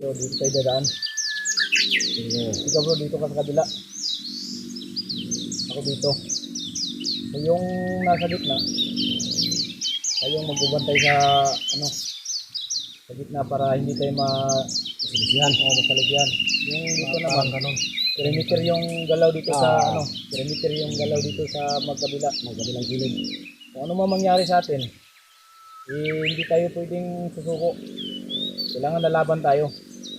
So, dito tayo dadaan. Ikaw bro, dito ka sa kabila. Ako dito. So, yung nasa gitna, kayong magbubantay sa, sa gitna para hindi tayo masalisihan o masalisihan. Yung dito naman, ganun. Perimeter yung galaw dito sa, perimeter yung galaw dito sa magkabilang gilid. Kung ano man mangyari sa atin, hindi tayo pwedeng susuko. Kailangan lalaban tayo.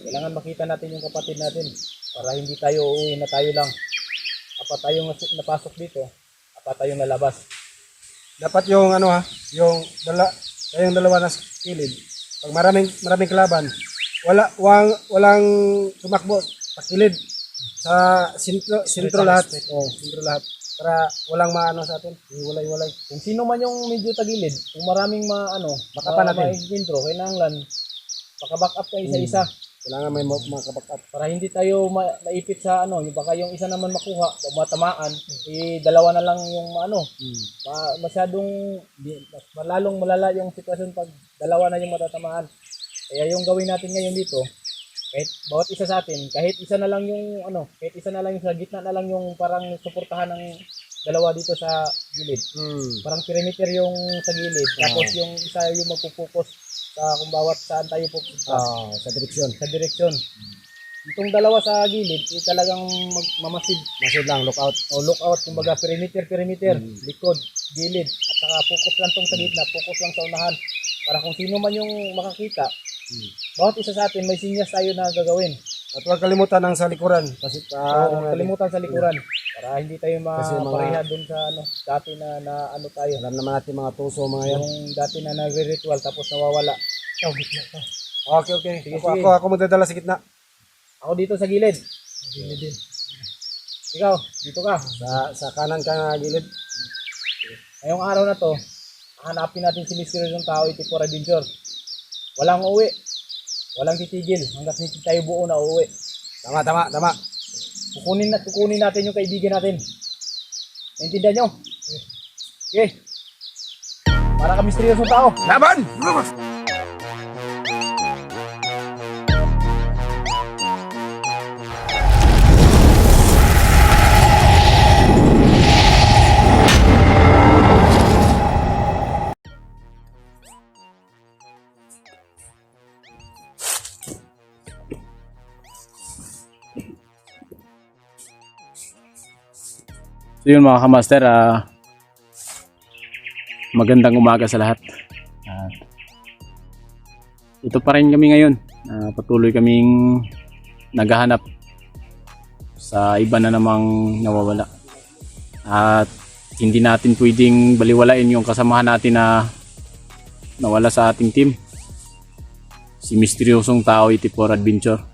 Kailangan makita natin yung kapatid natin para hindi tayo uuwi na tayo lang. Apat tayong napasok dito, apat tayong nalabas. Dapat yung tayong dalawa na kilid. Pag maraming kalaban, walang tumakbo sa kilid. Sa sentro lahat. Sentro lahat. Para walang maano sa atin. Walay. Kung sino man yung medyo tagilid, kung maraming baka pa natin. kailangan baka-back up kayo isa-isa. Kailangan may makaback up. Para hindi tayo maipit sa yung baka yung isa naman makuha, matamaan, dalawa na lang yung masyadong malalong malala yung sitwasyon pag dalawa na yung matatamaan. Kaya yung gawin natin ngayon dito, kahit bawat isa sa atin, kahit isa na lang yung sa gitna na lang yung parang suportahan ng dalawa dito sa gilid. Parang perimeter yung sa gilid, tapos yung isa yung magpo-focus sa kung bawat saan tayo pupunta. Sa direksyon. Sa direksyon. Itong dalawa sa gilid, talagang mamasid. Masid lang, lookout. Lookout, kumbaga perimeter, likod, gilid, at saka focus lang tong sa gitna, focus lang sa unahan. Para kung sino man yung makakita, bawat isa sa atin may sinyas tayo na gagawin. At huwag kalimutan ang sa likuran. Kasi kalimutan sa likuran para hindi tayo mapareha dun sa dati na tayo. Alam naman natin mga tuso mga yan. Yung dati na nagre-ritual tapos nawawala. Gitna ka. Okay. Sige. Ako magdadala sa gitna. Ako dito sa gilid. Gilid din. Ikaw, dito ka. Sa kanan ka nga gilid. Ngayong araw na to, hanapin natin si misteryosong tao, Itipor Adventure. Walang uwi. Walang titigil hanggat hindi tayo buo na uuwi. Tama. Kukunin natin yung kaibigan natin. Naintindihan nyo? Okay. Para ka misteryosong tao. Laban! So yun mga kamaster, magandang umaga sa lahat. Ito pa rin kami ngayon. Patuloy kaming naghahanap sa iba na namang nawawala. At hindi natin pwedeng baliwalain yung kasamahan natin na nawala sa ating team. Si misteryosong tao, Itipor Adventure.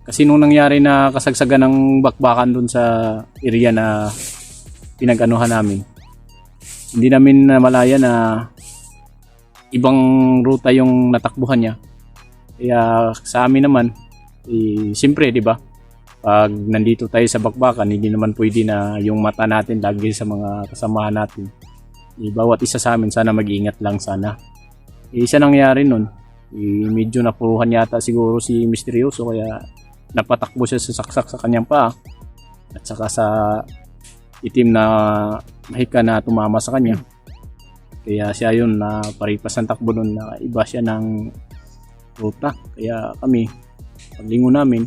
Kasi nung nangyari na kasagsagan ng bakbakan dun sa area na pinag-anuhan namin, hindi namin namalaya na ibang ruta yung natakbuhan niya. Kaya sa amin naman, siyempre, di ba? Pag nandito tayo sa bakbakan, hindi naman pwede na yung mata natin lagi sa mga kasamahan natin. Bawat isa sa amin, sana mag-iingat lang sana. Isa nangyari nun, medyo napuruhan yata siguro si Misteryoso, kaya napatakbo siya sa saksak sa kanyang paa at saka sa itim na mahika na tumama sa kanya. Kaya siya yun na paripas ng takbo nun, na iba siya ng ruta. Kaya kami, paglingon namin,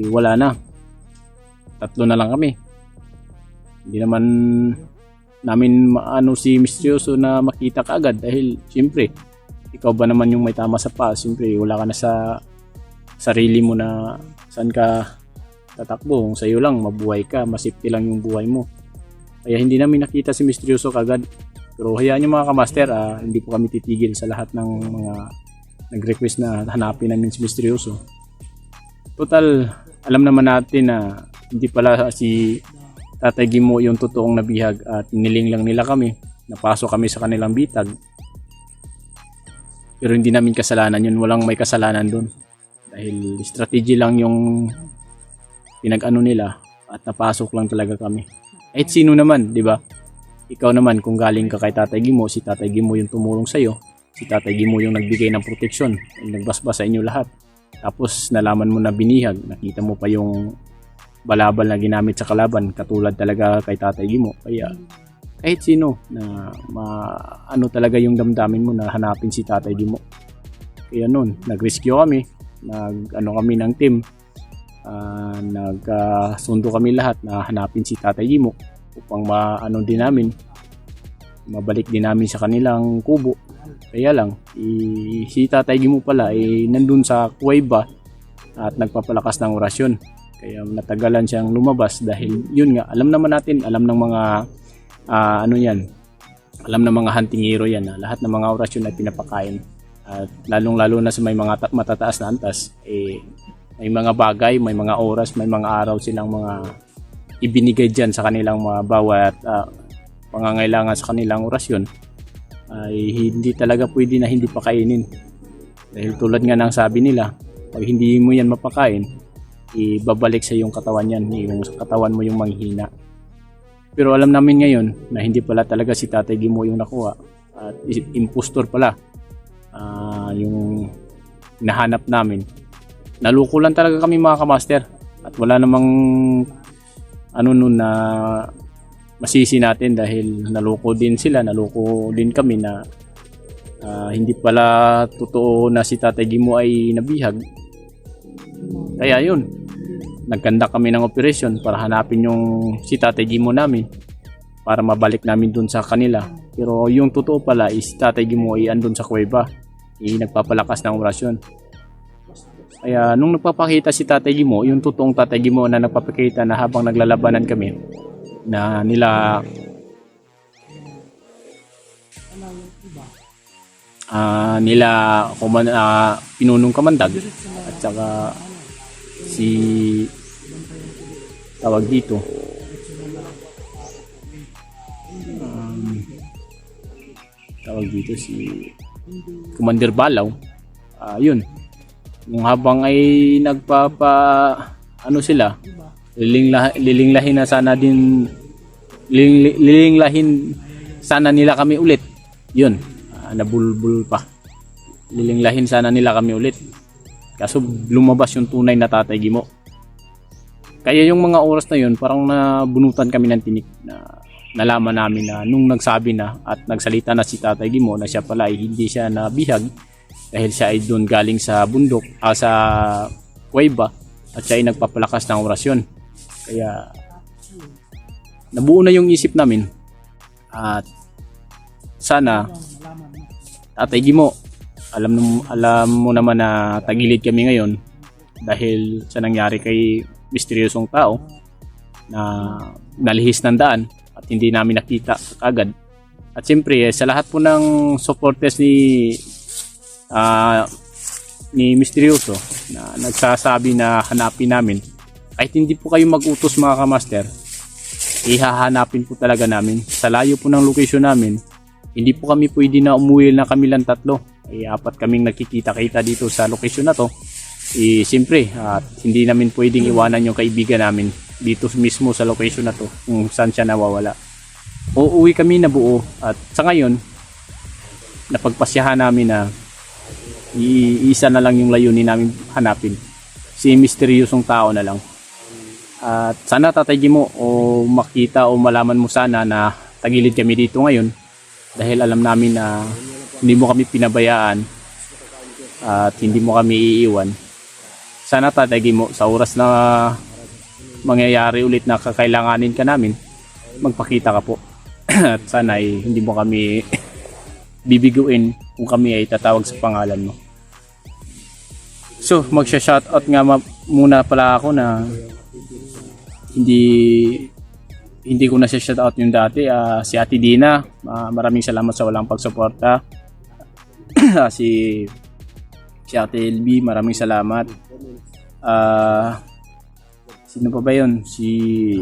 wala na. Tatlo na lang kami. Hindi naman namin maano si Misteryoso na makita kaagad dahil siyempre ikaw ba naman yung may tama sa paa, siyempre wala ka na sa sarili mo na saan ka tatakbo. Kung sa'yo lang, mabuhay ka, masipti lang yung buhay mo. Kaya hindi namin nakita si Misteryoso kagad. Pero hayaan nyo mga kamaster, hindi po kami titigil sa lahat ng mga nag-request na hanapin namin si Misteryoso. Total, alam naman natin na hindi pala si Tatay Gimo yung totoong nabihag at niling lang nila kami. Napasok kami sa kanilang bitag. Pero hindi namin kasalanan yun. Walang may kasalanan doon. Dahil strategy lang yung pinag-ano nila at napasok lang talaga kami. Kahit sino naman, di ba? Ikaw naman kung galing ka kay Tatay Gimo, si Tatay Gimo yung tumulong sa'yo. Si Tatay Gimo yung nagbigay ng proteksyon, yung nagbasbas sa inyo lahat. Tapos nalaman mo na binihag, nakita mo pa yung balabal na ginamit sa kalaban, katulad talaga kay Tatay Gimo. Kaya kahit sino na ano talaga yung damdamin mo na hanapin si Tatay Gimo. Kaya noon, nag-rescue kami, kami ng team, nagsundo kami lahat na hanapin si Tatay Gimo upang mabalik din namin sa kanilang kubo. Kaya lang, si Tatay Gimo pala nandun sa kuweba at nagpapalakas ng orasyon. Kaya natagalan siyang lumabas dahil yun nga, alam naman natin, alam ng mga alam ng mga hunting hero yan na lahat ng mga orasyon ay pinapakain. At lalong-lalo na sa may mga matataas na antas, may mga bagay, may mga oras, may mga araw silang mga ibinigay dyan sa kanilang mga bawat pangangailangan sa kanilang orasyon, ay hindi talaga pwede na hindi pakainin. Dahil tulad nga ng sabi nila, pag hindi mo yan mapakain, ibabalik sa iyong katawan yan, yung katawan mo yung manghihina. Pero alam namin ngayon na hindi pala talaga si Tatay Gimo yung nakuha, at impostor pala yung nahanap namin. Naluko lang talaga kami mga kamaster, at wala namang na masisi natin dahil naluko din sila, naluko din kami na hindi pala totoo na si Tatay Gimo ay nabihag. Kaya yun, nagkanda kami ng operasyon para hanapin yung si Tatay Gimo namin para mabalik namin dun sa kanila. Pero yung totoo pala is Tatay Gimo ay andun sa kuweba, nagpapalakas ng orasyon. Kaya nung nagpapakita si Tatay Gimo, yung totoong Tatay Gimo na nagpapakita na habang naglalabanan kami na nila Pinunong Kamandag at saka si tawag dito si Commander Balaw, yun yung habang ay sila lilinglahin sana nila kami ulit. Yun, nabulbul pa. Lilinglahin sana nila kami ulit. Kaso lumabas yung tunay na Tatay Gimo. Kaya yung mga oras na yun, parang nabunutan kami ng tinik na nalaman namin na nung nagsabi na at nagsalita na si Tatay Gimo na siya pala ay hindi siya nabihag dahil siya ay doon galing sa bundok, sa kuweba, at siya ay nagpapalakas ng orasyon. Kaya nabuo na yung isip namin at sana Tatay Gimo, alam mo naman na tagilid kami ngayon dahil sa nangyari kay misteryosong tao na nalihis ng daan at hindi namin nakita agad. At siyempre sa lahat po ng supporters ni misteryoso na nagsasabi na hanapin namin, kahit hindi po kayo mag-utos mga kamaster, ihahanapin po talaga namin. Sa layo po ng location namin, hindi po kami pwede na umuwi na kami lang tatlo. Apat kaming nakikita-kita dito sa location na to. Siyempre, hindi namin pwedeng iwanan yung kaibigan namin dito mismo sa location na to kung saan siya nawawala. Uuwi kami na buo at sa ngayon, napagpasyahan namin na isa na lang yung layunin namin hanapin. Si misteryosong tao na lang. At sana Tatay Gimo o makita o malaman mo sana na tagilid kami dito ngayon dahil alam namin na hindi mo kami pinabayaan at hindi mo kami iiwan. Sana Tatay Gimo sa oras na mangyayari ulit na kakailanganin ka namin, magpakita ka po. At sana ay hindi mo kami bibiguin kung kami ay tatawag sa pangalan mo. So magsha-shoutout nga muna pala ako na hindi ko na siya shoutout yung dati. Si Ate Dina, maraming salamat sa walang pagsuporta. si Ate LB, maraming salamat. Sino pa ba yun? Si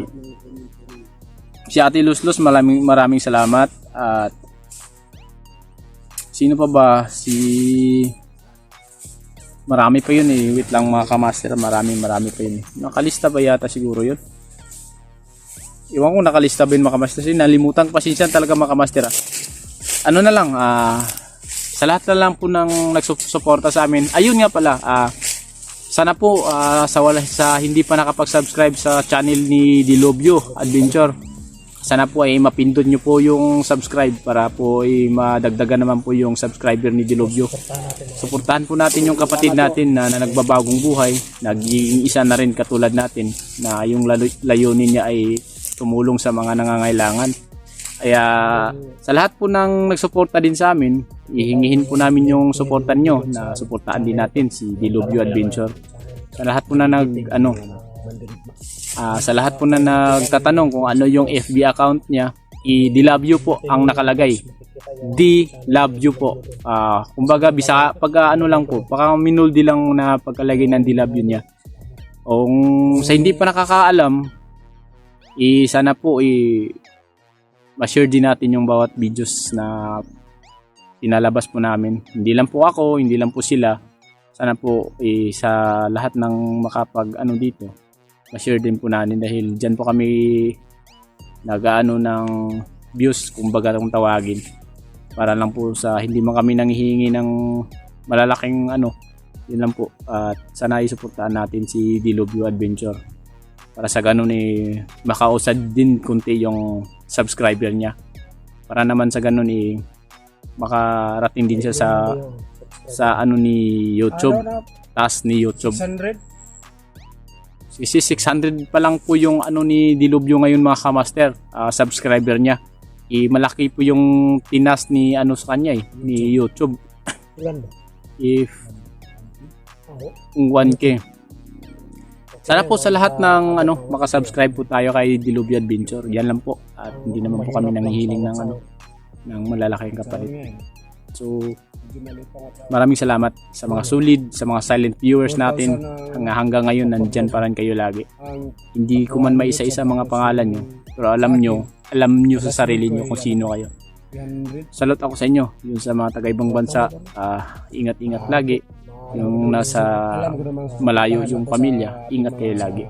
Ate Luslos, maraming salamat. At sino pa ba? Marami pa yun eh. Wait lang mga kamaster, marami pa yun. Nakalista ba yata siguro yun? Iwan ko nakalista ba yun mga kamaster. Nalimutan, pasensya talaga mga kamaster. Ano na lang, sa lahat na lang po ng nagsusuporta sa amin. Ayun nga pala, sana po sa hindi pa nakapag-subscribe sa channel ni Dilobyo Adventure, sana po ay mapindot nyo po yung subscribe para po ay madagdagan naman po yung subscriber ni Dilobyo. Suportahan po natin yung kapatid natin na nagbabagong buhay, naging isa na rin katulad natin na yung layunin niya ay tumulong sa mga nangangailangan. Kaya sa lahat po ng nagsuporta din sa amin, ihingihin po namin yung suportan nyo na suportaan din natin si Dilobyo Adventure. Sa lahat po na sa lahat po na nagtatanong kung ano yung FB account niya, Dilobyo po ang nakalagay. Dilobyo po. Kumbaga pag ano lang po, baka minuldi lang na pagkalagay ng Dilobyo niya. Kung sa hindi pa nakakaalam, sana po ma-share din natin yung bawat videos na pinalabas po namin. Hindi lang po ako, hindi lang po sila. Sana po sa lahat ng makapag dito, ma-share din po natin dahil dyan po kami nag-ano ng views, kumbaga kung tawagin. Para lang po sa hindi man kami nanghihingi ng malalaking yun lang po. At sana isuportahan natin si Dilobyo Adventure. Para sa ganun makausad din kunti yung subscriber niya. Para naman sa ganun makarating din siya sa ni YouTube. Task ni YouTube. 600? 600 pa lang po yung ni Dilobyo ngayon mga kamaster, subscriber niya. Malaki po yung tinas ni sa kanya ni YouTube. Ilan ba? If 1K. Sana po sa lahat ng makasubscribe po tayo kay Dilobyo Adventure. Yan lang po. At hindi naman po kami nanghihiling ng malalaking kapalit. So, maraming salamat sa mga solid, sa mga silent viewers natin. Hanggang ngayon, nandyan pa rin kayo lagi. Hindi ko man maisa-isa mga pangalan nyo. Pero alam nyo sa sarili nyo kung sino kayo. Salute ako sa inyo. Yun sa mga taga-ibang bansa, ingat-ingat lagi. Yung nasa malayo yung pamilya, ingat kayo lagi.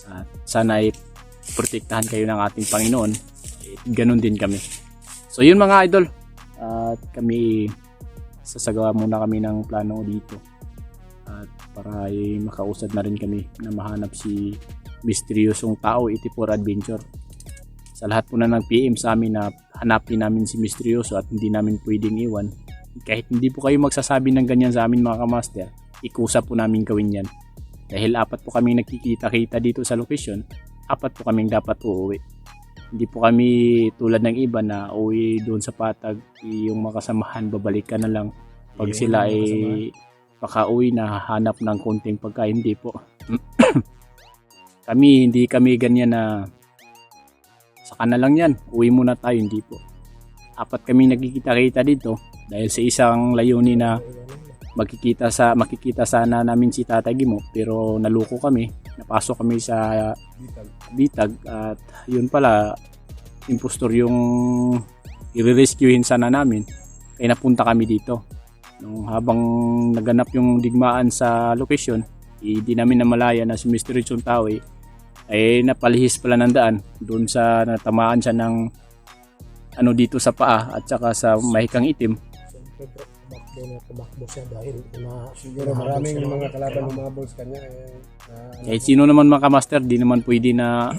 At sana protektahan kayo ng ating Panginoon. Ganun din kami. So yun mga idol. At kami sasagawa muna kami ng plano dito. At para makausad na rin kami na mahanap si misteryosong tao 84 Adventure. Sa lahat po na nag-PM sa amin na hanapin namin si misteryoso at hindi namin pwedeng iwan. Kahit hindi po kayo magsasabi ng ganyan sa amin mga kamaster, ikusa po namin gawin yan. Dahil 4 po kami nagkikita-kita dito sa location, 4 po kaming dapat uuwi. Hindi po kami tulad ng iba na uwi doon sa patag, yung makasamahan, babalik ka na lang. Pag sila pakauwi na hanap ng konting pagkain, hindi po. Hindi kami ganyan na saka na lang yan, uwi muna tayo, hindi po. 4 kami nagkikita-kita dito dahil sa isang layunin na makikita sana namin si Tatay Gimo, pero naluko kami, napasok kami sa bitag at yun pala impostor yung i-rescuehin sana namin, kaya napunta kami dito. Nung habang naganap yung digmaan sa location, hindi namin namalaya na si Mr. Richon Tao ay napalihis pala ng daan doon sa natamaan siya ng dito sa paa at saka sa mahikang itim. Tumakbo siya dahil siguro maraming mga kalaban ng mga balls kanya. Kahit sino naman mga kamaster, di naman pwede na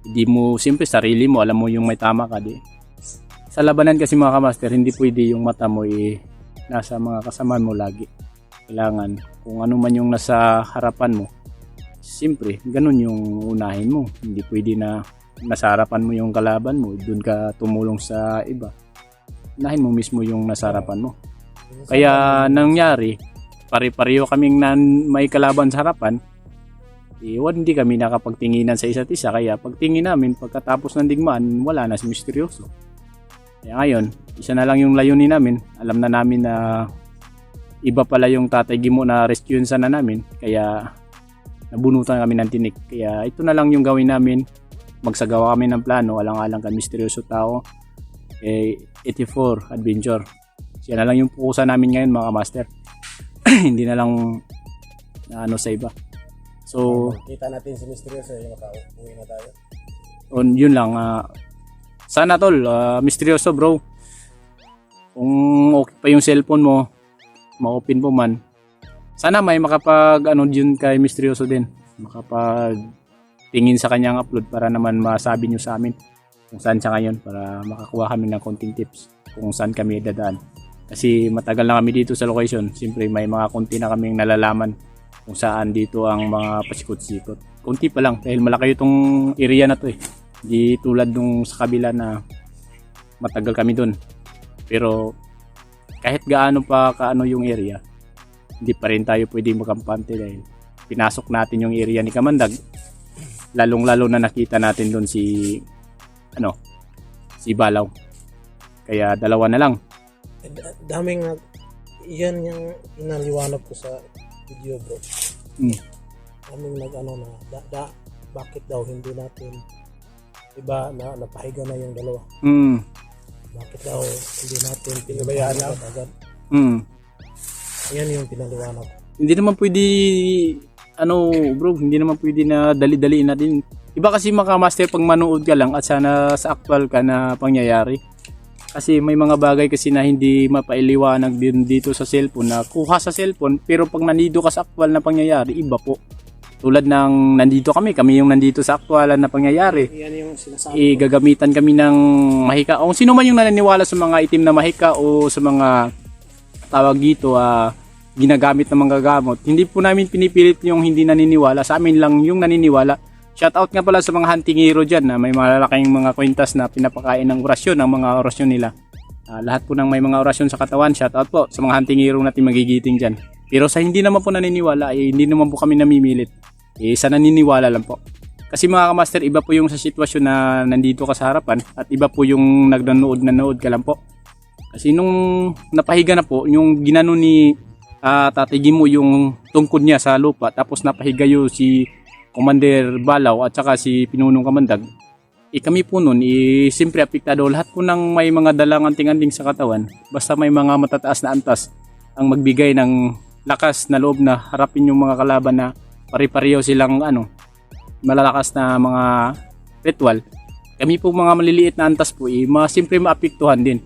hindi mo, siyempre sarili mo, alam mo yung may tama ka di. Sa labanan kasi mga kamaster, hindi pwede yung mata mo nasa mga kasamaan mo lagi. Kailangan kung ano man yung nasa harapan mo, siyempre ganun yung unahin mo. Hindi pwede na nasa harapan mo yung kalaban mo, doon ka tumulong sa iba. Unahin mo mismo yung nasa harapan mo. Kaya nangyari, pare-pareho kaming may kalaban sa harapan, hindi kami nakapagtinginan sa isa't isa. Kaya pagtingin namin, pagkatapos ng digmaan, wala na si misteryoso. Kaya ngayon, isa na lang yung layunin namin. Alam na namin na iba pala yung Tatay Gimo na rescuean sana namin. Kaya nabunutan kami ng tinik. Kaya ito na lang yung gawin namin. Magsagawa kami ng plano, alang-alang kay misteryoso tao, 84 Adventure. Siya na lang yung pukusan namin ngayon mga master. Hindi na lang na sa iba. So, kita natin si misteryoso, makauwi na tayo. Yun lang. Sana tol, misteryoso bro. Kung okay pa yung cellphone mo, ma-open po man. Sana may makapag ano yun kay Misteryoso din. Makapag tingin sa kanyang upload para naman masabi nyo sa amin kung saan siya ngayon para makakuha kami ng konting tips kung saan kami dadaan. Kasi matagal na kami dito sa location. Siyempre may mga konti na kaming nalalaman kung saan dito ang mga pasikot-sikot. Konti pa lang dahil malaki itong area na to eh. Di tulad nung sa kabila na matagal kami dun. Pero kahit gaano pa kaano yung area, hindi pa rin tayo pwedeng magkampante dahil pinasok natin yung area ni Kamandag. Lalong-lalo na nakita natin dun si Balaw. Kaya dalawa na lang. Daming yan yung inaliwanag ko sa video, bro. Daming bakit daw hindi natin iba na napahiga na yung dalawa. Bakit daw hindi natin pinabayaan agad? Yan yung pinaliwanag. Hindi naman pwede bro, hindi naman pwede na dali-dali natin. Iba kasi mga master pag manood ka lang at sana sa actual ka na pangyayari. Kasi may mga bagay kasi na hindi mapailiwanag din dito sa cellphone na kuha sa cellphone pero pag nandito ka sa actual na pangyayari, iba po. Tulad ng nandito kami yung nandito sa aktualan na pangyayari. Yan yung sinasabi. Gagamitan kami ng mahika. O sino man yung naniniwala sa mga itim na mahika o sa mga tawag dito, ginagamit ng mga gamot. Hindi po namin pinipilit yung hindi naniniwala. Sa amin lang yung naniniwala. Shout out nga pala sa mga hunting hero dyan na may malalaking mga kwintas na pinapakain ng orasyon, ng mga orasyon nila. Lahat po ng may mga orasyon sa katawan, shout out po sa mga hunting hero natin magigiting dyan. Pero sa hindi naman po naniniwala, hindi naman po kami namimilit. Sa naniniwala lang po. Kasi mga kamaster, iba po yung sa sitwasyon na nandito ka sa harapan at iba po yung nanood ka lang po. Kasi nung napahiga na po, yung ginano ni Tatay Gimo yung tungkod niya sa lupa tapos napahiga yung si Commander Balaw at saka si Pinunong Kamandag. Kami po nun, siyempre apektado lahat po ng may mga dalang anting-anting sa katawan. Basta may mga matataas na antas ang magbigay ng lakas na loob na harapin yung mga kalaban na pare-pareho silang malalakas na mga ritual. Kami po mga maliliit na antas po siyempre maapektuhan din.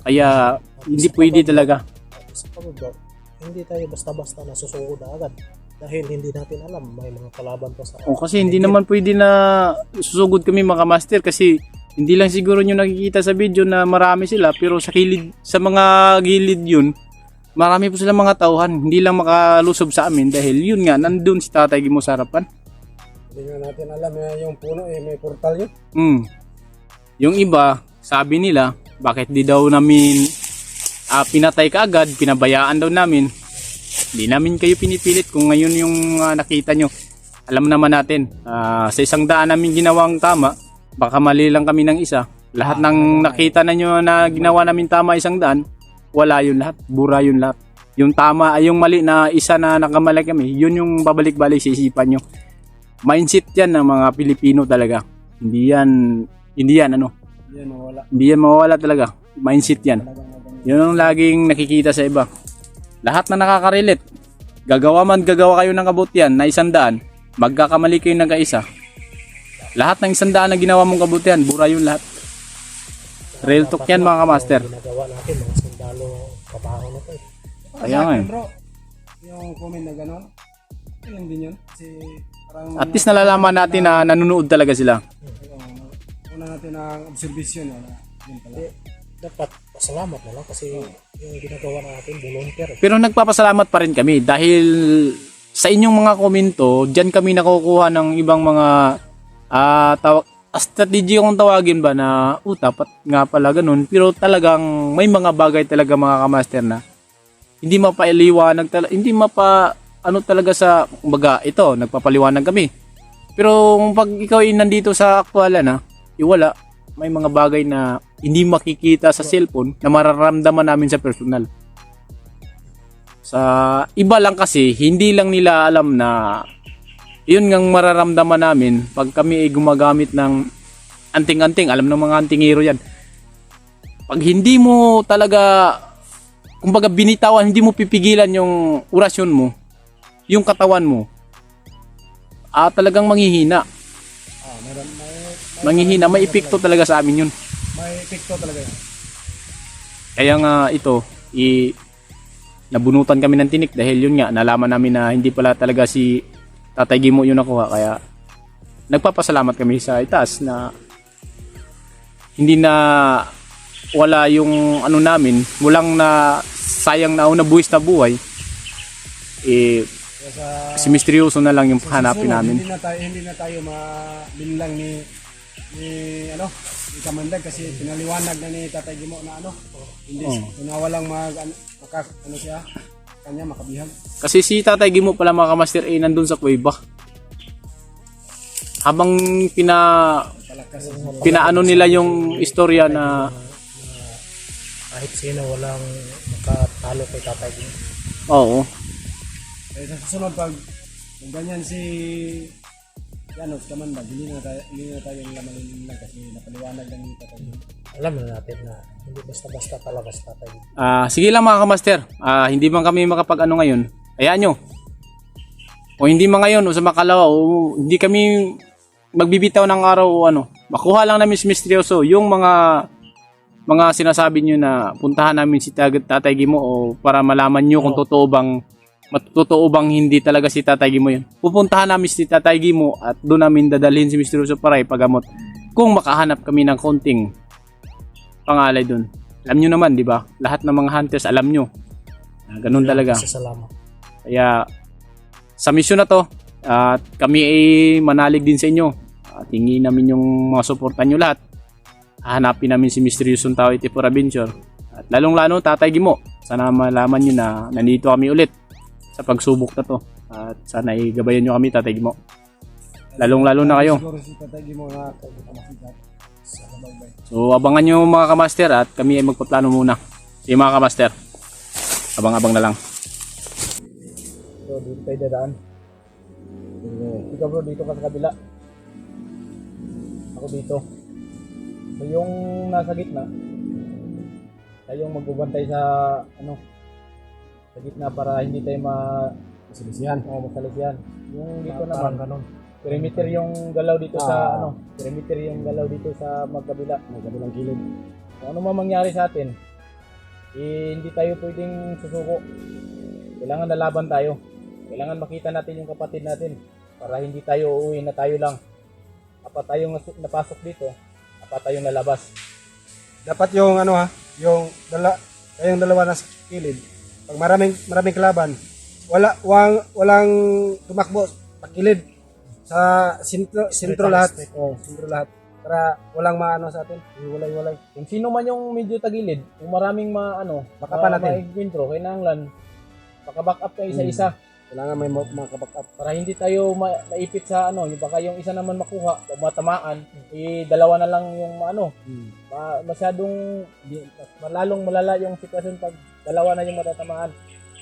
Kaya hindi pwede talaga. Hindi tayo basta-basta nasusugod agad dahil hindi natin alam may mga kalaban pa sa kasi hindi naman pwede na susugod kami mga master kasi hindi lang siguro nyo nakikita sa video na marami sila pero sa mga gilid yun marami po silang mga tauhan, hindi lang makalusob sa amin dahil yun nga, nandun si Tatay Gimo sa harapan. Hindi nga natin alam yung puno may portal yun. Yung iba, sabi nila, bakit di daw namin pinatay ka agad, pinabayaan daw namin. Hindi namin kayo pinipilit kung ngayon yung nakita nyo. Alam naman natin, sa 100 namin ginawang tama, baka mali lang kami ng isa. Lahat ng nakita na nyo na ginawa namin tama 100, wala yun lahat, bura yun lahat. Yung tama ay yung mali na isa na nakamali kami, yun yung babalik-balik sa isipan nyo. Mindset yan ng mga Pilipino talaga. Hindi yan mawala talaga. Mindset yan. Yun ang laging nakikita sa iba. Lahat na nakaka-relate, gagawa kayo ng kabutihan na 100, magkakamali kayo ng isa. Lahat ng 100 na ginawa mong kabutihan, bura yun lahat. Real talk yan mga kamaster. Ginagawa natin mga sundalo kabaho na to. Kaya nga bro, yung comment na gano'n, yun din yun. Kasi parang at least nalalaman natin na nanonood talaga sila. una natin ang observation yun pala. Dapat pasalamat na lang kasi yung ginagawa natin volunteer. Pero nagpapasalamat pa rin kami dahil sa inyong mga komento, diyan kami nakukuha ng ibang mga strategy kung tawagin ba na dapat nga pala ganun. Pero talagang may mga bagay talaga mga kamaster na hindi mapailiwanag talaga, hindi talaga sa kumbaga ito, nagpapaliwanag kami. Pero pag ikaw nandito sa aktualan wala, may mga bagay na hindi makikita sa cellphone na mararamdaman namin sa personal. Sa iba lang kasi, hindi lang nila alam na yun ngang mararamdaman namin pag kami ay gumagamit ng anting-anting. Alam ng mga anting hero yan. Pag hindi mo talaga, kumbaga binitawan, hindi mo pipigilan yung orasyon mo, yung katawan mo, talagang manghihina. Manghihina, may epekto talaga sa amin yun. May epekto talaga yun. Kaya nga ito, nabunutan kami ng tinik dahil yun nga, nalaman namin na hindi pala talaga si Tatay Gimo yung nakuha. Kaya nagpapasalamat kami sa itaas na hindi na wala yung ano namin, walang na sayang na buwis na buhay. Si misteryoso na lang yung hanapin namin. Hindi na tayo malinlang ni ni Kamandag kasi pinaliwanag na ni Tatay Gimo na hindi na walang kanya makabihag. Kasi si Tatay Gimo pala mga kamaster nandun sa kuweba. Habang pinaano nila yung istorya na kahit sino walang makatalo kay Tatay Gimo. oo. Sa susunod pag ganyan si Janos Kamandag, hindi na tayo laman kasi napaliwanag lang ni Tatay Gimo. Alam na natin na hindi basta-basta palabas Tatay Gimo. Sige lang mga kamaster, hindi man kami makapag-ano ngayon, hayaan nyo. O hindi man ngayon o sa makalawa o hindi kami magbibitaw ng araw o makuha lang namin si misteryoso yung mga sinasabi nyo na puntahan namin si Tatay Gimo o para malaman nyo kung totoo bang hindi talaga si Tatay Gimo yun. Pupuntahan namin si Tatay Gimo at doon namin dadalhin si misteryoso para ipagamot kung makahanap kami ng konting pangalay doon. Alam nyo naman, di ba? Lahat ng mga hunters alam nyo. Ganun talaga. Salamat. Kaya sa misyon na to, at kami ay manalig din sa inyo. At hingin namin yung mga suportan nyo lahat. Hahanapin namin si Misteryosong Tao 84 Adventure. At lalong-lalo Tatay Gimo. Sana malaman nyo na nandito kami ulit sa pagsubok na to. At sana igabayan nyo kami Tatay Gimo. Lalong-lalo na kayo. Siguro si Tatay Gimo na masikat. So abangan nyo mga kamaster at kami ay magpaplano muna. Sige mga kamaster, abang-abang na lang. So dito tayo dadaan. Ikaw bro, dito ka sa kabila. Ako dito. So yung nasa gitna, tayong magbubantay sa sa gitna para hindi tayo masalisihan. Masalisihan. Yung dito naman, ganun. perimeter yung galaw dito sa perimeter yung galaw dito sa magkabilang kilid. Kung ano man mangyari sa atin, hindi tayo pwedeng susuko. Kailangan nalaban tayo. Kailangan makita natin yung kapatid natin para hindi tayo uuwi na tayo lang. Apat tayong napasok dito, apat tayong nalabas. Dapat yung yung kayong dalawa na sa kilid. Pag maraming kalaban, walang tumakbo pakilid sa sentro lahat. Sentro lahat. Para walang maano sa atin. Walay. Kung sino man yung medyo tagilid, kung maraming baka pa natin. Maigwintro, kailangan baka-back up kayo isa-isa. Kailangan may makaback up. Para hindi tayo maipit sa yung baka yung isa naman makuha, matamaan, dalawa na lang yung masyadong malalong malala yung sitwasyon pag dalawa na yung matatamaan.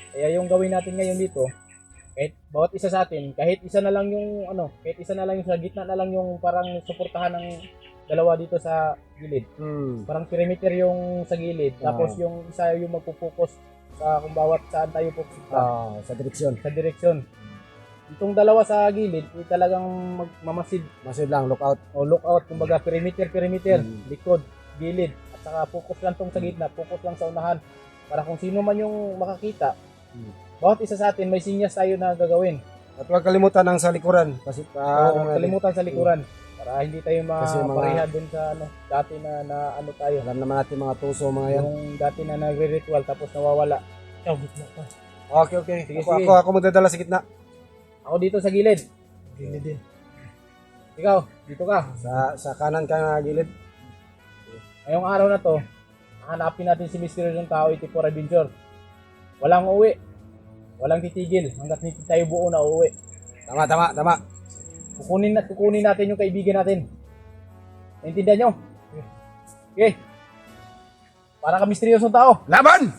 Kaya yung gawin natin ngayon dito, kahit bawat isa sa atin, kahit isa na lang yung kahit isa na lang yung sa gitna na lang yung parang suportahan ng dalawa dito sa gilid. Parang perimeter yung sa gilid, tapos yung isa yung magpo-focus sa kung bawat saan tayo pupunta. Sa direksyon. Sa direksyon. Itong dalawa sa gilid, talagang magmamasid. Masid lang, lookout. O lookout, kumbaga perimeter, likod, gilid. At saka focus lang tong sa gitna, focus lang sa unahan. Para kung sino man yung makakita, bawat isa sa atin may sinyas tayo na gagawin. At huwag kalimutan ng sa likuran. Kasi kalimutan sa likuran. Para hindi tayo mapareha dun sa dati na tayo. Alam naman natin mga tuso mga yan. Yung dati na nagre-ritual tapos nawawala. Okay. Sige. Ako magdadala sa gitna. Ako dito sa gilid. Gilid din. Ikaw, dito ka. Sa kanan ka na gilid. Ngayong araw na to, hanapin natin si Misteryosong Tao 84 Adventure. Walang uuwi. Walang titigil hanggat hindi tayo buo na uuwi. Tama. Kukunin natin yung kaibigan natin. Naintindihan nyo? Okay. Para ka misteryosong tao. Laban!